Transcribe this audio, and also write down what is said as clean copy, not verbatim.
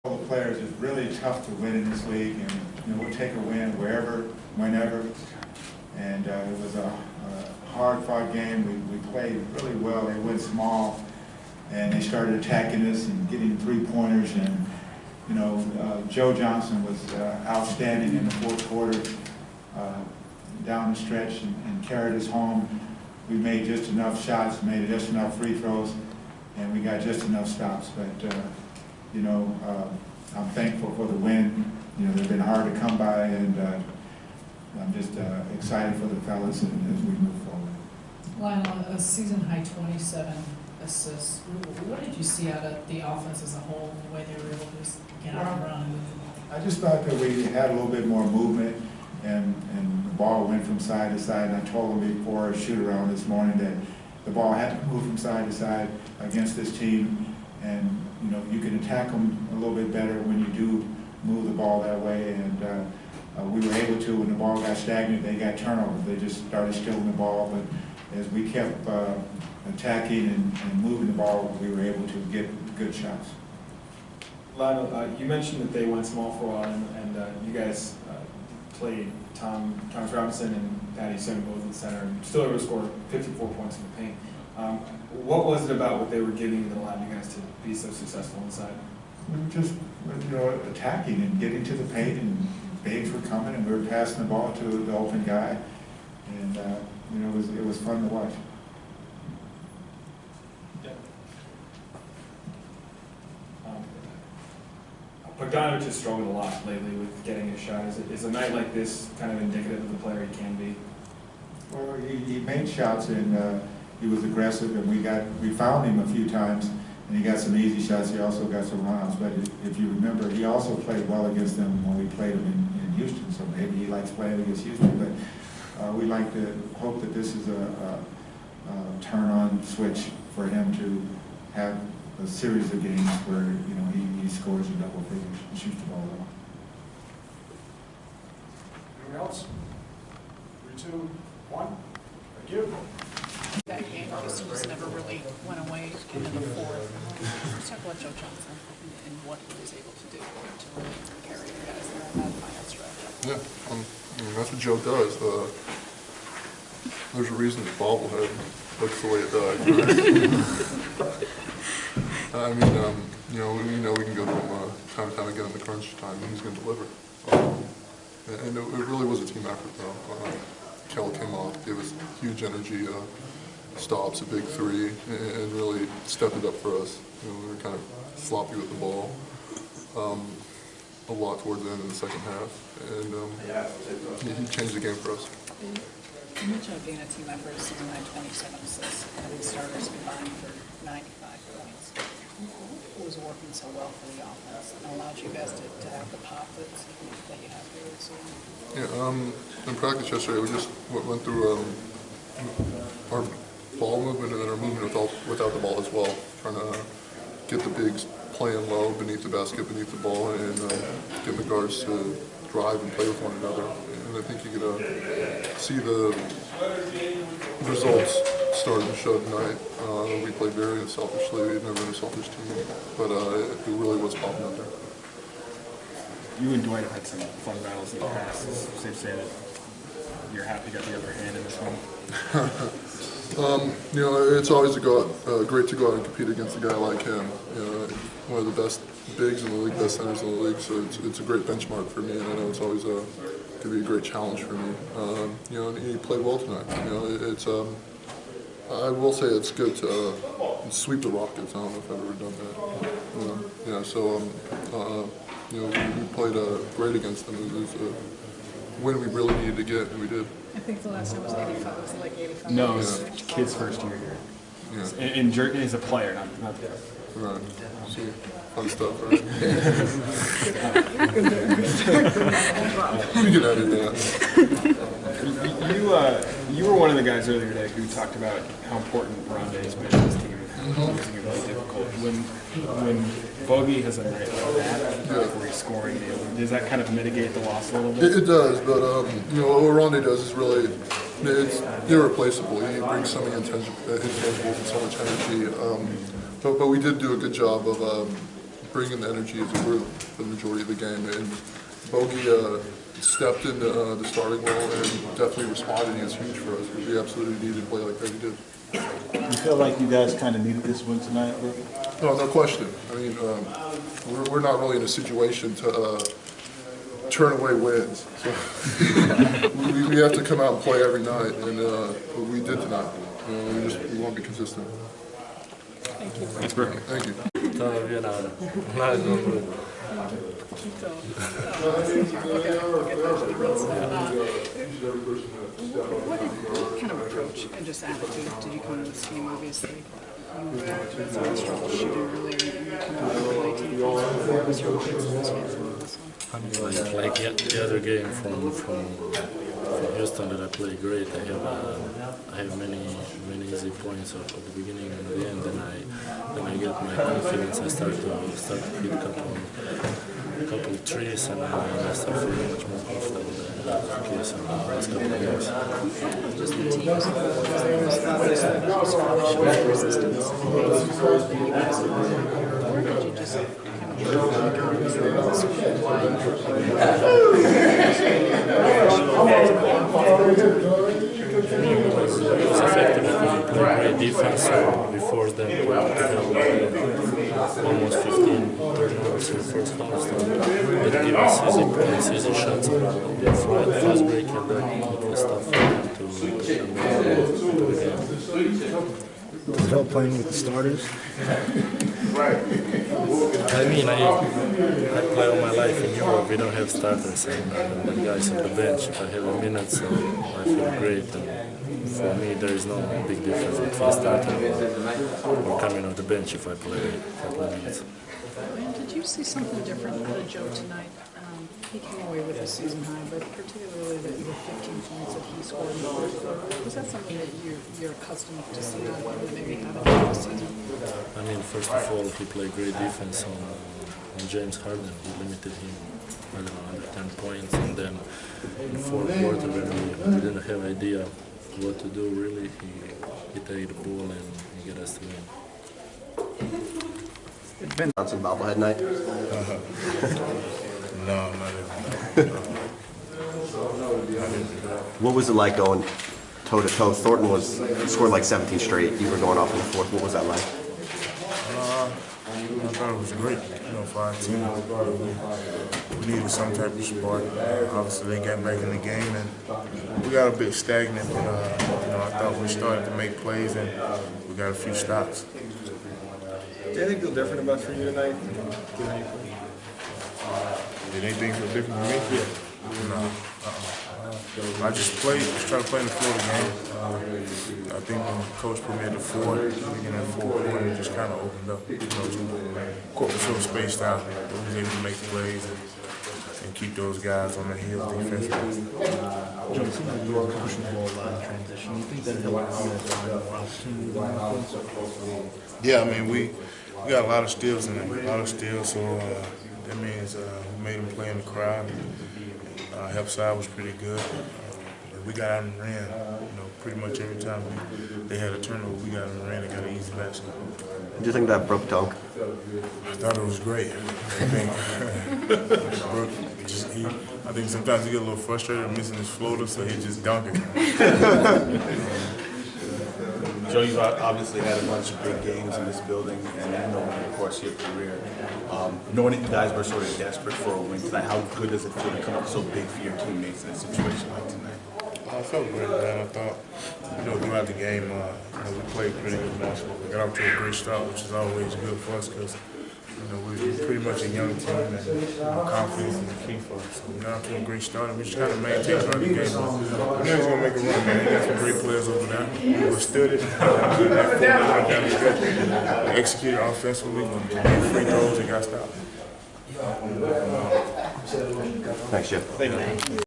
The players, it's really tough to win in this league, and we'll take a win wherever, whenever. And it was a hard-fought game. We played really well. They went small, and they started attacking us and getting three-pointers. And Joe Johnson was outstanding in the fourth quarter, down the stretch, and carried us home. We made just enough shots, made just enough free throws, and we got just enough stops. But I'm thankful for the win. They've been hard to come by, and I'm just excited for the fellas as we move forward. Lionel, a season-high 27 assists. What did you see out of the offense as a whole, the way they were able to just get out and run? I just thought that we had a little bit more movement, and the ball went from side to side. And I told them before a shoot-around this morning that the ball had to move from side to side against this team, and you can attack them a little bit better when you do move the ball that way. And we were able to. When the ball got stagnant, they got turnovers. They just started stealing the ball, but as we kept attacking and moving the ball, we were able to get good shots. Lionel, you mentioned that they went small for a while, and you guys played Thomas Robinson and Patty Sim both in the center, and still able to score 54 points in the paint. What was it about what they were giving that allowed you guys to be so successful inside? We were just attacking and getting to the paint, and bigs were coming, and we were passing the ball to the open guy, and it was fun to watch. Bogdanovic has struggled a lot lately with getting his shot. Is a night like this kind of indicative of the player he can be? Well, he made shots, and he was aggressive, and we found him a few times, and he got some easy shots. He also got some runs. But if you remember, he also played well against them when we played him in Houston. So maybe he likes playing against Houston. But we like to hope that this is a turn-on switch for him to have a series of games where he scores in double figures and shoots the ball well. Anyone else? 3, 2, 1. Thank you. That game, Houston just never really went away in the fourth. Let's talk about Joe Johnson and what he was able to do to really carry you guys in that final stretch. Yeah, that's what Joe does. There's a reason the bobblehead looks the way it does. Right? I mean, we can go to him time and time again in the crunch time, and he's going to deliver. And it really was a team effort, though. Kel came off, gave us huge energy, stops, a big three, and really stepped it up for us. We were kind of sloppy with the ball a lot towards the end of the second half, and he changed the game for us. You mentioned being a team effort, a season-high 27 assists, having starters combined for 95 points. What was working so well for the offense and allowed you guys to have the pop that you have here this season? Yeah, in practice yesterday, we just went through our ball movement and then our movement without the ball as well, trying to get the bigs playing low beneath the basket, beneath the ball, and getting the guards to drive and play with one another. And I think you could see the results starting to show tonight. We played very unselfishly. We've never been a selfish team, but it really was popping out there. You and Dwight have had some fun battles in the past. It's safe to say that you're happy you got the upper hand in this one. It's always great to go out and compete against a guy like him. One of the best bigs in the league, best centers in the league. So it's a great benchmark for me, and I know it's always going to be a great challenge for me. And he played well tonight. I will say it's good to sweep the Rockets. I don't know if I've ever done that. We played great against them. It was a win we really needed to get, and we did. I think the last time was 85. Was it like 85? No, it was his first year here. Yeah. And as a player, not the other. Right. So, fun stuff, right? You can edit that. You were one of the guys earlier today who talked about how important Ronde has been to this team and how it's really difficult. When Bogey has a night like that, where he's scoring, does that kind of mitigate the loss a little bit? It does, but what Ronde does is really, it's irreplaceable. He brings so many intangibles and so much energy. But we did do a good job of bringing the energy as a group for the majority of the game. And Bogey stepped in the starting role and definitely responded. He was huge for us because we absolutely needed to play like that he did. You feel like you guys kind of needed this win tonight, Brook? No, no question. I mean, we're not really in a situation to turn away wins. So we have to come out and play every night, and we did tonight. We want to be consistent. Thank you. Thanks, Brook. Thank you. Todo bien ahora. Nada, no, no. Keep going. Okay, we'll get back to the real stuff. What kind of approach and just attitude did you come to this game? Obviously, you had struggle shooting earlier, and you come out and play team. What was your approach to this one? Like the other game from Houston that I played great. I have many easy points at the beginning and the end. Then I get my confidence. I start to hit a couple of trees, and I start feeling much more comfortable than the case in the last couple of games. Just the teams, because there was that skirmish resistance. Or did you just It was effective because we played great defense, so we forced them to have almost 15 turnovers in the first half. So it gave us easy points, easy shots, fast break, and then it was tough for them to come in. Does it help playing with the starters? I mean, I play all my life in Europe. We don't have starters, and the guys on the bench. If I have a minute, so I feel great. And for me, there is no big difference between starting or coming on the bench if I play minutes. And did you see something different out of Joe tonight? He came away with a season high, but particularly the 15 points that he scored in the fourth quarter. Was that something that you're accustomed to see out of him, maybe out of the season? I mean, first of all, he played great defense on James Harden. We limited him, I don't know, under 10 points, and then in the fourth quarter when we didn't have idea what to do really, he take the ball and he get us to win. Johnson bobblehead night. No, not even. What was it like going toe to toe? Thornton scored like 17 straight. You were going off in the fourth. What was that like? I thought it was great, for our team. We needed some type of spark. Obviously, they got back in the game, and we got a bit stagnant. But I thought we started to make plays, and we got a few stops. Did anything feel different about for you tonight? Did anything feel different for me? Yeah. No. I just try to play in the flow of the game. I think when Coach put me at the 4, beginning at 4, it just kind of opened up. Court was so spaced out, but we was able to make plays and keep those guys on their heels defensively. Joe, it seems like you are pushing the ball a lot in transition. You think that helps you guys find more opportunities on offense? Yeah, I mean, we got a lot of steals in it, so that means we made them play in the crowd. Our help side was pretty good. We got out and ran, pretty much every time they had a turnover, we got out and ran and got an easy basket. Did you think that Brook dunk? I thought it was great. I think Brook I think sometimes he get a little frustrated missing his floater, so he just dunk it. Joe, you've obviously had a bunch of big games in this building, and over the course of your career. Knowing that you guys were sort of desperate for a win tonight, how good does it feel to come up so big for your teammates in a situation like tonight? I felt great, man. I thought, throughout the game, we played pretty good basketball. We got off to a great start, which is always good for us because, we're pretty much a young team and confidence is the key for us. So we got off to a great start and we just kind of maintained throughout the game. We knew he was going to make a run, man. He got some great players over there. We withstood it. We executed offensively, made free throws and got stopped. Thanks, Jeff. Thank you.